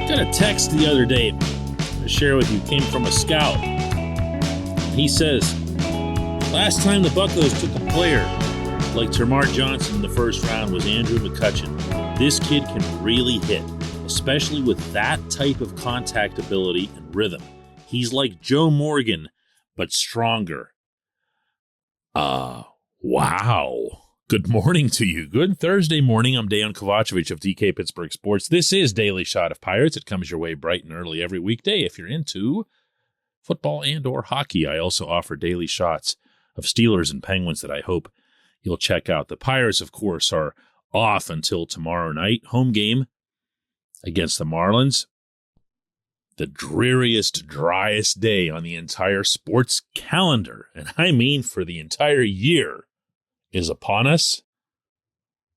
Got a text the other day to share with you. Came from a scout. He says, last time the Buccos took a player like Termarr Johnson in the first round was Andrew McCutchen. This kid can really hit, especially with that type of contact ability and rhythm. He's like Joe Morgan, but stronger. Wow. Good morning to you. Good Thursday morning. I'm Dejan Kovacevic of DK Pittsburgh Sports. This is Daily Shot of Pirates. It comes your way bright and early every weekday if you're into football and or hockey. I also offer daily shots of Steelers and Penguins that I hope you'll check out. The Pirates, of course, are off until tomorrow night. Home game against the Marlins. The dreariest, driest day on the entire sports calendar, and I mean for the entire year, is upon us.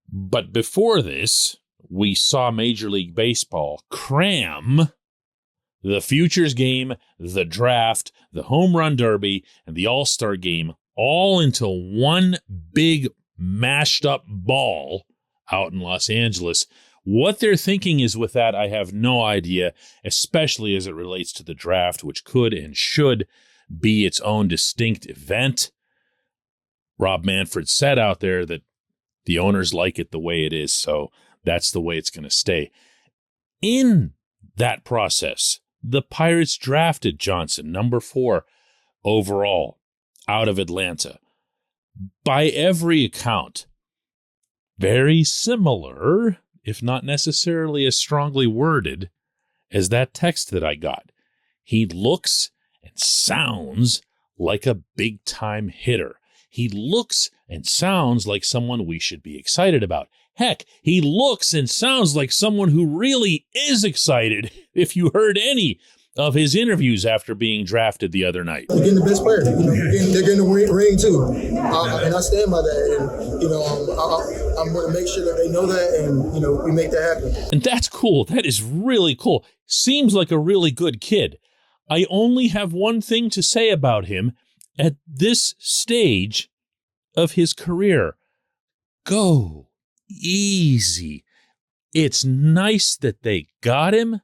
But before this, we saw Major League Baseball cram the Futures game, the draft, the Home Run Derby, and the All-Star game all into one big mashed up ball out in Los Angeles. What they're thinking is with that, I have no idea, especially as it relates to the draft, which could and should be its own distinct event. Rob Manfred said out there that the owners like it the way it is, so that's the way it's going to stay. In that process, the Pirates drafted Johnson, number 4 overall, out of Atlanta. By every account, very similar, if not necessarily as strongly worded as that text that I got. He looks and sounds like a big-time hitter. He looks and sounds like someone we should be excited about. Heck, he looks and sounds like someone who really is excited if you heard any of his interviews after being drafted the other night. They're getting the best player. They're getting the ring too. And I stand by that. And, I'm going to make sure that they know that and, we make that happen. And that's cool. That is really cool. Seems like a really good kid. I only have one thing to say about him at this stage of his career. Go easy. It's nice that they got him.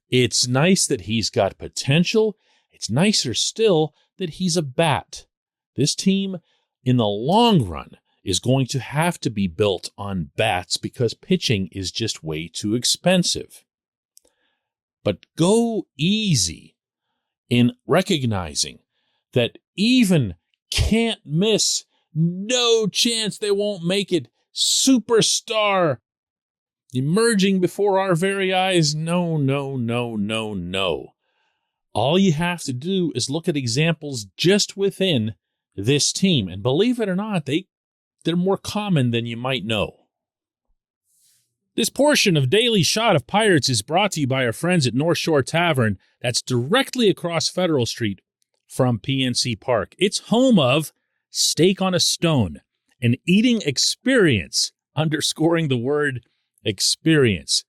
It's nice that he's got potential. It's nicer still that he's a bat. This team, in the long run, is going to have to be built on bats because pitching is just way too expensive. But go easy in recognizing that even can't miss, no chance they won't make it, superstar emerging before our very eyes. No. All you have to do is look at examples just within this team. And believe it or not, they're more common than you might know. This portion of Daily Shot of Pirates is brought to you by our friends at North Shore Tavern. That's directly across Federal Street from PNC Park. It's home of Steak on a Stone, an eating experience, underscoring the word experience.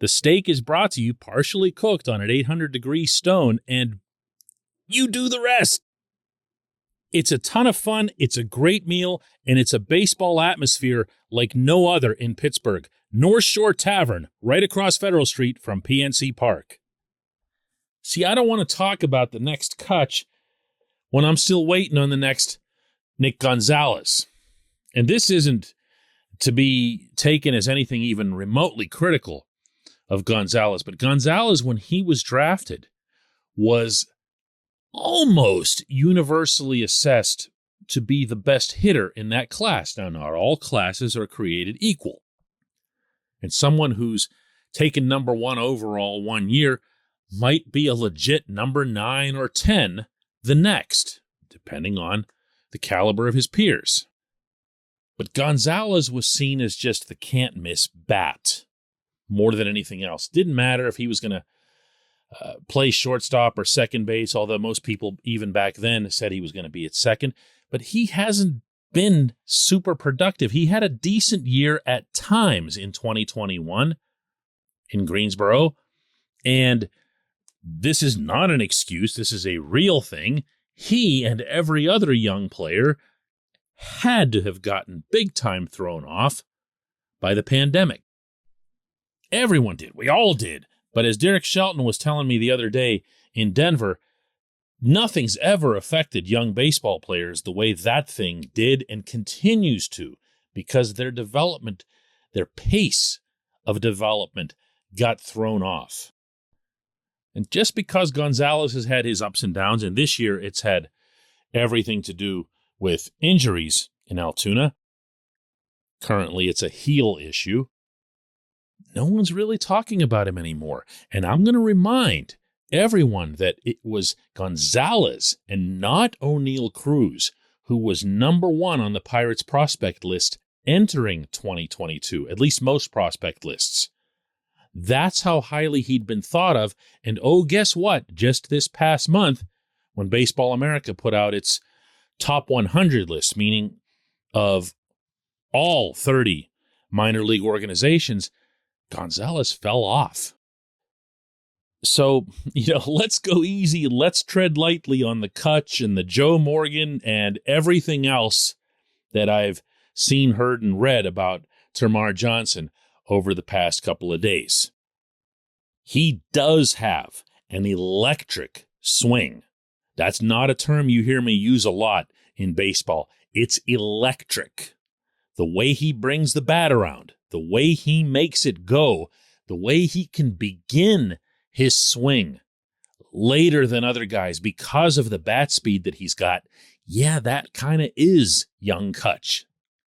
The steak is brought to you partially cooked on an 800-degree stone, and you do the rest. It's a ton of fun, it's a great meal, and it's a baseball atmosphere like no other in Pittsburgh. North Shore Tavern, right across Federal Street from PNC Park. See, I don't want to talk about the next Cutch when I'm still waiting on the next Nick Gonzalez. And this isn't to be taken as anything even remotely critical of Gonzalez, but Gonzalez, when he was drafted, was almost universally assessed to be the best hitter in that class. Now, not all classes are created equal. And someone who's taken number 1 overall one year might be a legit number 9 or 10 the next, depending on the caliber of his peers. But Gonzalez was seen as just the can't-miss bat more than anything else. Didn't matter if he was going to play shortstop or second base, although most people even back then said he was going to be at second. But he hasn't been super productive. He had a decent year at times in 2021 in Greensboro, and this is not an excuse. This is a real thing. He and every other young player had to have gotten big time thrown off by the pandemic. Everyone did. We all did. But as Derek Shelton was telling me the other day in Denver, nothing's ever affected young baseball players the way that thing did and continues to, because their development, their pace of development got thrown off. And just because Gonzalez has had his ups and downs, and this year it's had everything to do with injuries in Altoona, currently it's a heel issue, no one's really talking about him anymore. And I'm going to remind everyone that it was Gonzalez and not O'Neill Cruz who was number one on the Pirates prospect list entering 2022, at least most prospect lists. That's how highly he'd been thought of. And oh, guess what? Just this past month, when Baseball America put out its top 100 list, meaning of all 30 minor league organizations, Gonzalez fell off. So, let's go easy. Let's tread lightly on the Cutch and the Joe Morgan and everything else that I've seen, heard, and read about Termarr Johnson over the past couple of days. He does have an electric swing. That's not a term you hear me use a lot in baseball. It's electric. The way he brings the bat around, the way he makes it go, the way he can begin his swing later than other guys because of the bat speed that he's got. Yeah, that kind of is young Cutch.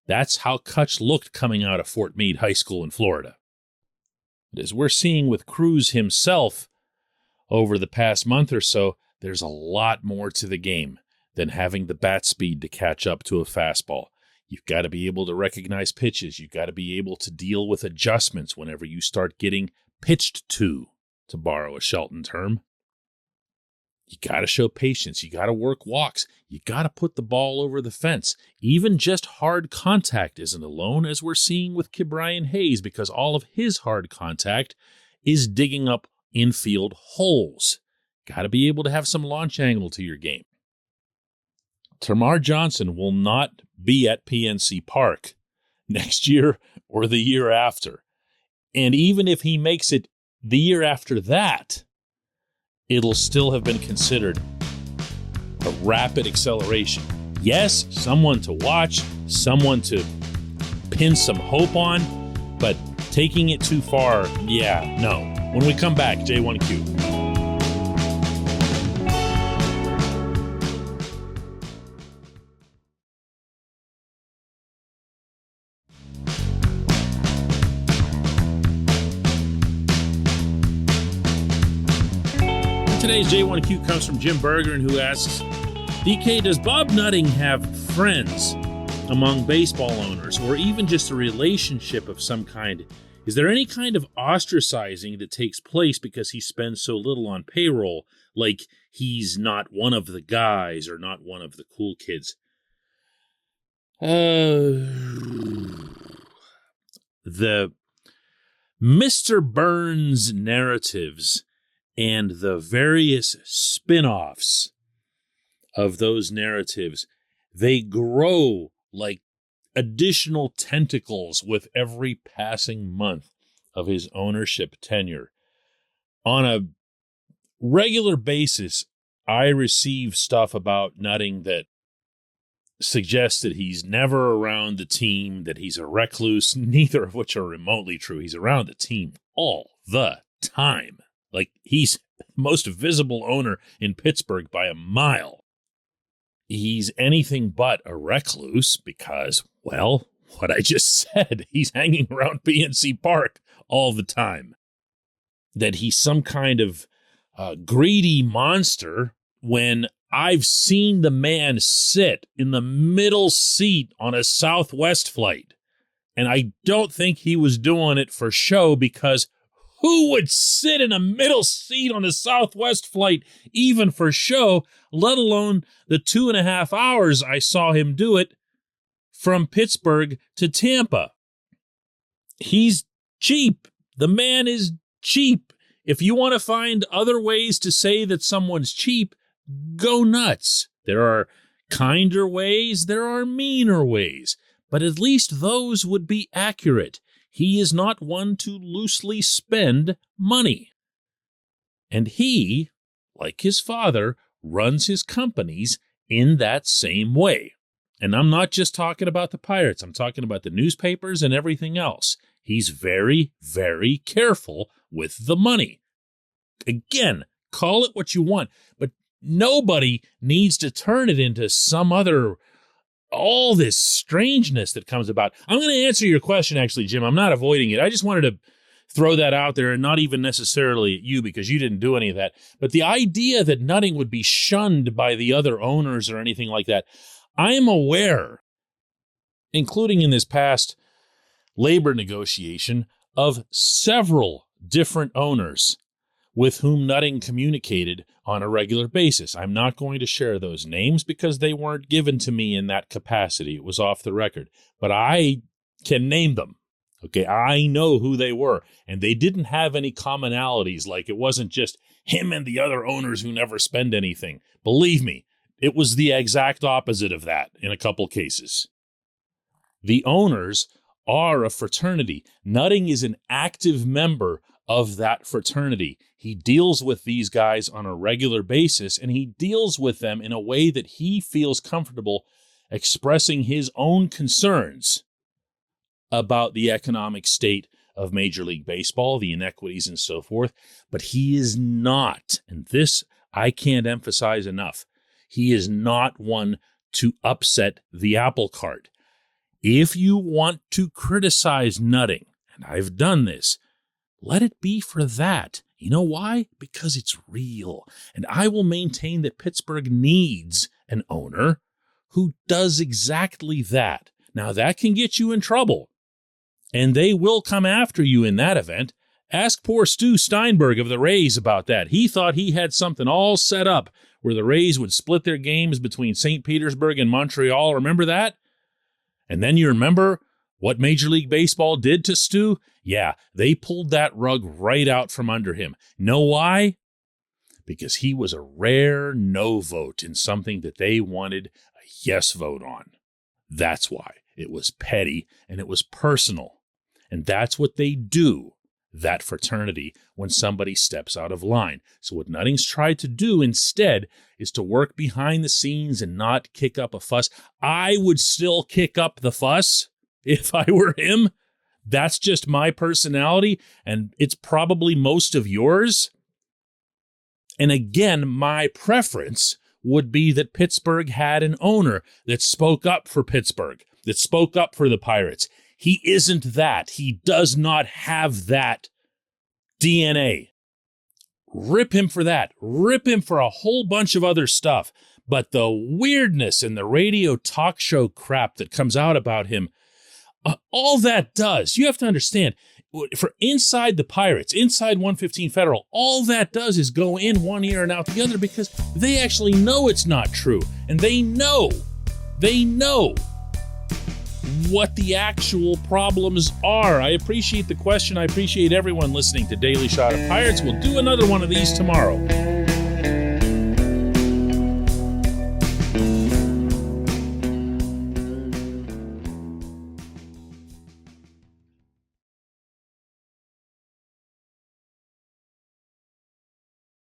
That's how Cutch looked coming out of Fort Meade High School in Florida. But as we're seeing with Cruz himself over the past month or so, there's a lot more to the game than having the bat speed to catch up to a fastball. You've got to be able to recognize pitches. You've got to be able to deal with adjustments whenever you start getting pitched to borrow a Shelton term. You got to show patience. You got to work walks. You got to put the ball over the fence. Even just hard contact isn't alone, as we're seeing with Ke'Bryan Hayes, because all of his hard contact is digging up infield holes. Got to be able to have some launch angle to your game. Termarr Johnson will not be at PNC Park next year or the year after. And even if he makes it the year after that, it'll still have been considered a rapid acceleration. Yes, someone to watch, someone to pin some hope on, but taking it too far, no. When we come back, J1Q. Today's J1Q comes from Jim Bergeron, who asks, DK, does Bob Nutting have friends among baseball owners, or even just a relationship of some kind? Is there any kind of ostracizing that takes place because he spends so little on payroll, like he's not one of the guys or not one of the cool kids? The Mr. Burns narratives and the various spin-offs of those narratives, they grow like additional tentacles with every passing month of his ownership tenure. On a regular basis, I receive stuff about Nutting that suggests that he's never around the team, that he's a recluse, neither of which are remotely true. He's around the team all the time. Like, he's the most visible owner in Pittsburgh by a mile. He's anything but a recluse because, well, what I just said, he's hanging around PNC Park all the time. That he's some kind of greedy monster when I've seen the man sit in the middle seat on a Southwest flight. And I don't think he was doing it for show, because who would sit in a middle seat on a Southwest flight, even for show, let alone the 2.5 hours I saw him do it from Pittsburgh to Tampa? He's cheap. The man is cheap. If you want to find other ways to say that someone's cheap, go nuts. There are kinder ways, there are meaner ways, but at least those would be accurate. He is not one to loosely spend money. And he, like his father, runs his companies in that same way. And I'm not just talking about the Pirates. I'm talking about the newspapers and everything else. He's very, very careful with the money. Again, call it what you want, but nobody needs to turn it into some other, all this strangeness that comes about. I'm going to answer your question, actually, Jim. I'm not avoiding it. I just wanted to throw that out there, and not even necessarily at you because you didn't do any of that. But the idea that Nutting would be shunned by the other owners or anything like that, I am aware, including in this past labor negotiation, of several different owners with whom Nutting communicated on a regular basis. I'm not going to share those names because they weren't given to me in that capacity. It was off the record. But I can name them. Okay, I know who they were, and they didn't have any commonalities. Like, it wasn't just him and the other owners who never spend anything. Believe me, it was the exact opposite of that in a couple cases. The owners are a fraternity. Nutting is an active member of that fraternity. He deals with these guys on a regular basis, and he deals with them in a way that he feels comfortable expressing his own concerns about the economic state of Major League Baseball, the inequities and so forth. But he is not, and this I can't emphasize enough, he is not one to upset the apple cart. If you want to criticize Nutting, and I've done this, let it be for that. You know why? Because it's real. And I will maintain that Pittsburgh needs an owner who does exactly that. Now, that can get you in trouble, and they will come after you in that event. Ask poor Stu Steinberg of the Rays about that. He thought he had something all set up where the Rays would split their games between St. Petersburg and Montreal. Remember that? And then you remember what Major League Baseball did to Stu? Yeah, they pulled that rug right out from under him. Know why? Because he was a rare no vote in something that they wanted a yes vote on. That's why. It was petty and it was personal. And that's what they do, that fraternity, when somebody steps out of line. So what Nutting's tried to do instead is to work behind the scenes and not kick up a fuss. I would still kick up the fuss if I were him. That's just my personality, and it's probably most of yours. And again, my preference would be that Pittsburgh had an owner that spoke up for Pittsburgh, that spoke up for the Pirates. He isn't that. He does not have that DNA. Rip him for that. Rip him for a whole bunch of other stuff. But the weirdness and the radio talk show crap that comes out about him, all that does, you have to understand, for inside the Pirates, inside 115 Federal, all that does is go in one ear and out the other because they actually know it's not true. And they know what the actual problems are. I appreciate the question. I appreciate everyone listening to Daily Shot of Pirates. We'll do another one of these tomorrow.